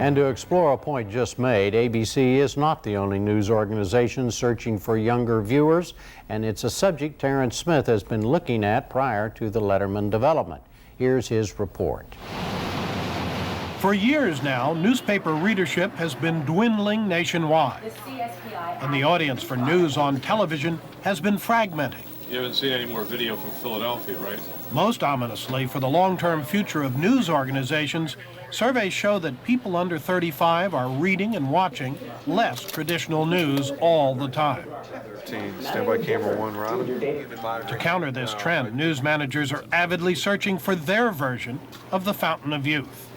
And to explore a point just made, ABC is not the only news organization searching for younger viewers, and it's a subject Terrence Smith has been looking at prior to the Letterman development. Here's his report. For years now, newspaper readership has been dwindling nationwide, and the audience for news on television has been fragmenting. You haven't seen any more video from Philadelphia, right? Most ominously, for the long-term future of news organizations, surveys show that people under 35 are reading and watching less traditional news all the time. Standby camera 1, Robin. To counter this trend, news managers are avidly searching for their version of the fountain of youth.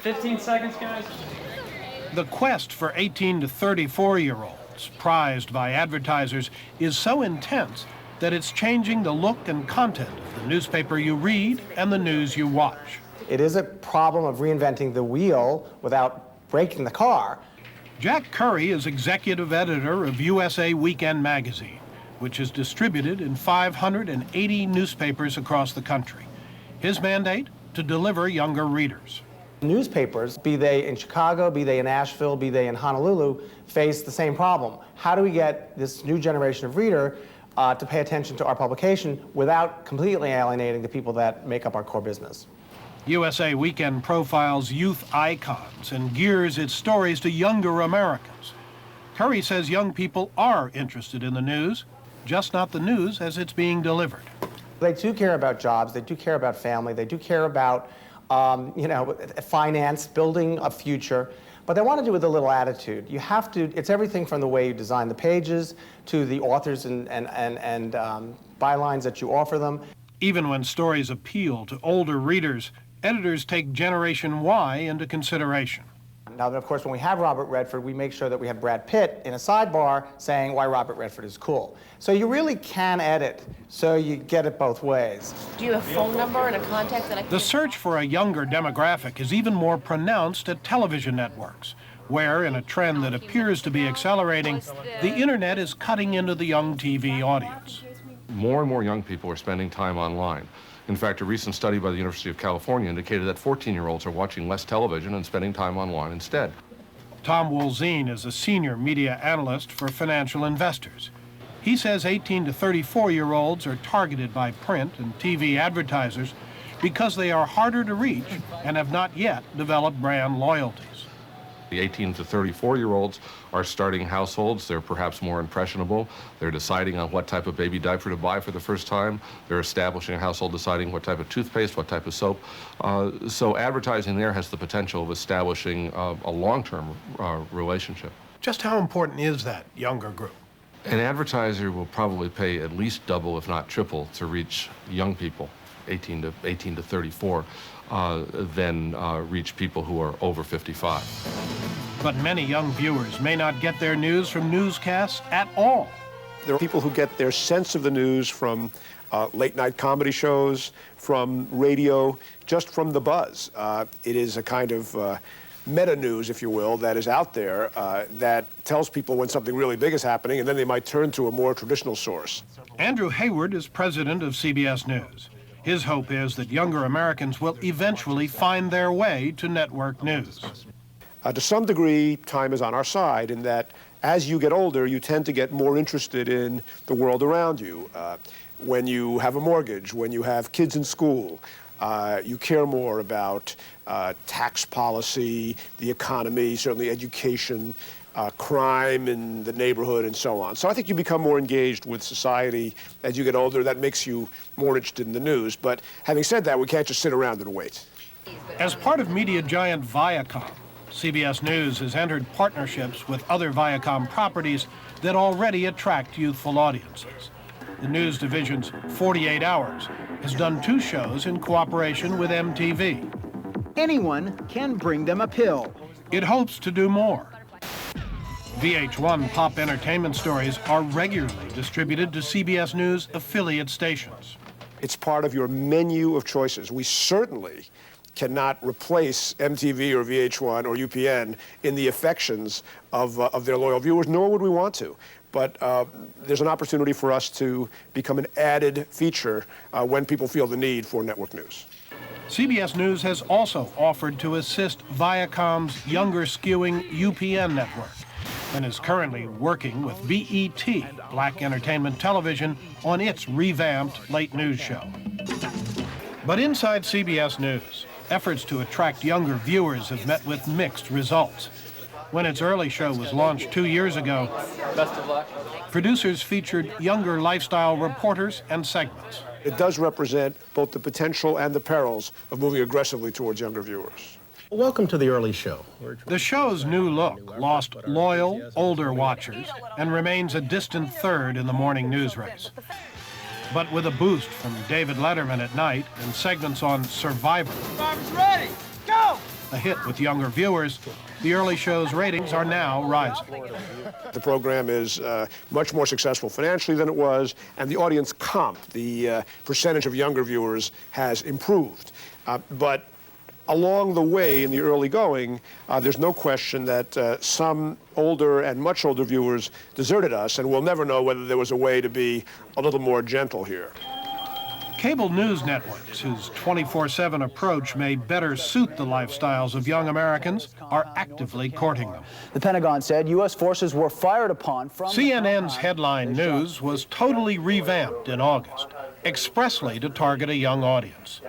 15 seconds, guys. The quest for 18 to 34-year-olds, prized by advertisers, is so intense that it's changing the look and content of the newspaper you read and the news you watch. It is a problem of reinventing the wheel without breaking the car. Jack Curry is executive editor of USA Weekend magazine, which is distributed in 580 newspapers across the country. His mandate? To deliver younger readers. Newspapers, be they in Chicago, be they in Asheville, be they in Honolulu, face the same problem. How do we get this new generation of reader to pay attention to our publication without completely alienating the people that make up our core business? USA Weekend profiles youth icons and gears its stories to younger Americans. Curry says young people are interested in the news, just not the news as it's being delivered. They do care about jobs, they do care about family, they do care about finance, building a future, but they want to do it with a little attitude. You have to, it's everything from the way you design the pages to the authors and bylines that you offer them. Even when stories appeal to older readers, editors take Generation Y into consideration. Now, of course, when we have Robert Redford, we make sure that we have Brad Pitt in a sidebar saying why Robert Redford is cool. So you really can edit, so you get it both ways. Do you have a phone number and a contact that I can... The search for a younger demographic is even more pronounced at television networks, where, in a trend that appears to be accelerating, the internet is cutting into the young TV audience. More and more young people are spending time online. In fact, a recent study by the University of California indicated that 14-year-olds are watching less television and spending time online instead. Tom Woolzine is a senior media analyst for Financial Investors. He says 18 to 34-year-olds are targeted by print and TV advertisers because they are harder to reach and have not yet developed brand loyalties. The 18 to 34-year-olds are starting households. They're perhaps more impressionable. They're deciding on what type of baby diaper to buy for the first time. They're establishing a household, deciding what type of toothpaste, what type of soap. So advertising there has the potential of establishing a long-term relationship. Just how important is that younger group? An advertiser will probably pay at least double, if not triple, to reach young people, 18 to 34. Than reach people who are over 55. But many young viewers may not get their news from newscasts at all. There are people who get their sense of the news from late-night comedy shows, from radio, just from the buzz. It is a kind of meta-news, if you will, that is out there that tells people when something really big is happening, and then they might turn to a more traditional source. Andrew Hayward is president of CBS News. His hope is that younger Americans will eventually find their way to network news. To some degree, time is on our side in that as you get older, you tend to get more interested in the world around you. When you have a mortgage, when you have kids in school, you care more about tax policy, the economy, certainly education, crime in the neighborhood, and so on. So I think you become more engaged with society as you get older. That makes you more interested in the news. But having said that, we can't just sit around and wait. As part of media giant Viacom, CBS News has entered partnerships with other Viacom properties that already attract youthful audiences. The news division's 48 Hours has done 2 shows in cooperation with MTV. Anyone can bring them a pill. It hopes to do more. VH1 pop entertainment stories are regularly distributed to CBS News affiliate stations. It's part of your menu of choices. We certainly cannot replace MTV or VH1 or UPN in the affections of their loyal viewers, nor would we want to. But there's an opportunity for us to become an added feature when people feel the need for network news. CBS News has also offered to assist Viacom's younger skewing UPN network and is currently working with BET, Black Entertainment Television, on its revamped late news show. But inside CBS News, efforts to attract younger viewers have met with mixed results. When its early show was launched 2 years ago, Best of luck. producers featured younger lifestyle reporters and segments. It does represent both the potential and the perils of moving aggressively towards younger viewers. Welcome to the early show. The show's new look lost loyal, older watchers and remains a distant third in the morning news race. But with a boost from David Letterman at night and segments on Survivor, Ready, go! a hit with younger viewers, the early show's ratings are now rising. The program is much more successful financially than it was, and the audience comp, the percentage of younger viewers, has improved. But along the way in the early going, there's no question that some older and much older viewers deserted us, and we'll never know whether there was a way to be a little more gentle here. Cable news networks, whose 24/7 approach may better suit the lifestyles of young Americans, are actively courting them. The Pentagon said U.S. forces were fired upon from... CNN's headline news was totally revamped in August, expressly to target a young audience.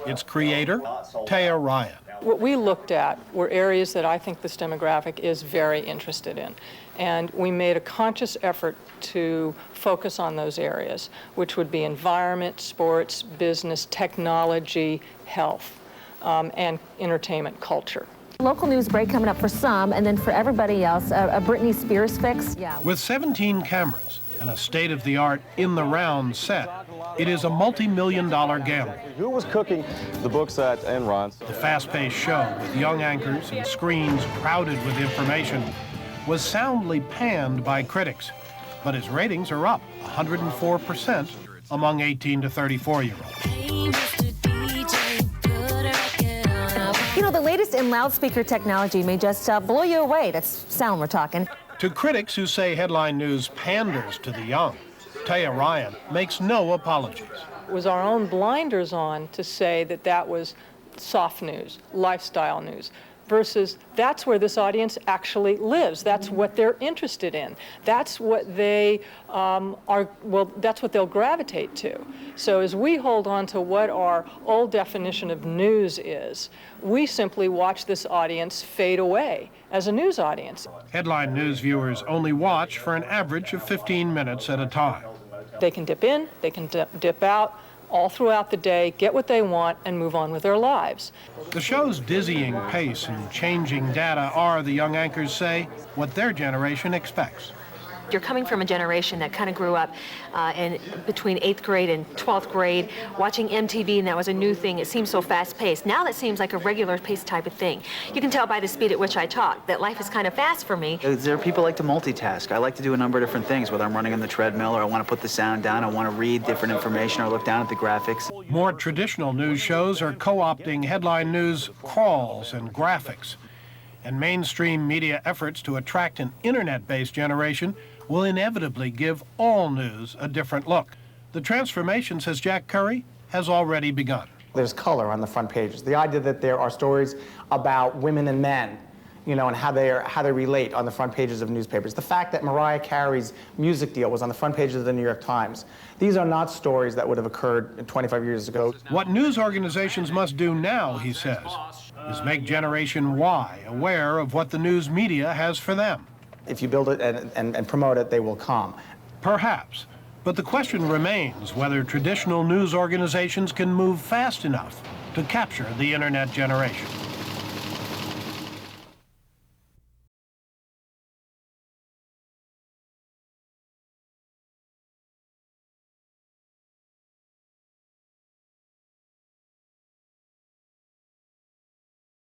Its creator, Taya Ryan. What we looked at were areas that I think this demographic is very interested in. And we made a conscious effort to focus on those areas, which would be environment, sports, business, technology, health, and entertainment culture. Local news break coming up for some, and then for everybody else, a Britney Spears fix. Yeah. With 17 cameras and a state-of-the-art in-the-round set, it is a multi-million-dollar gamble. Who was cooking the books at Enron's? The fast-paced show with young anchors and screens crowded with information was soundly panned by critics, but its ratings are up 104% among 18 to 34-year-olds. You know, the latest in loudspeaker technology may just blow you away. That's sound we're talking. To critics who say headline news panders to the young, Taya Ryan makes no apologies. It was our own blinders on to say that that was soft news, lifestyle news, versus that's where this audience actually lives. That's what they're interested in. That's what they that's what they'll gravitate to. So as we hold on to what our old definition of news is, we simply watch this audience fade away as a news audience. Headline news viewers only watch for an average of 15 minutes at a time. They can dip in, they can dip out, all throughout the day, get what they want, and move on with their lives. The show's dizzying pace and changing data are, the young anchors say, what their generation expects. You're coming from a generation that kind of grew up in between 8th grade and 12th grade, watching MTV, and that was a new thing. It seems so fast-paced. Now that seems like a regular-paced type of thing. You can tell by the speed at which I talk that life is kind of fast for me. There are people like to multitask. I like to do a number of different things, whether I'm running on the treadmill or I want to put the sound down, I want to read different information or look down at the graphics. More traditional news shows are co-opting headline news crawls and graphics. And mainstream media efforts to attract an internet-based generation will inevitably give all news a different look. The transformation, says Jack Curry, has already begun. There's color on the front pages. The idea that there are stories about women and men, you know, and how they relate on the front pages of newspapers. The fact that Mariah Carey's music deal was on the front pages of the New York Times. These are not stories that would have occurred 25 years ago. What news organizations must do now, he says, is make Generation Y aware of what the news media has for them. If you build it and promote it, they will come. Perhaps. But the question remains whether traditional news organizations can move fast enough to capture the internet generation.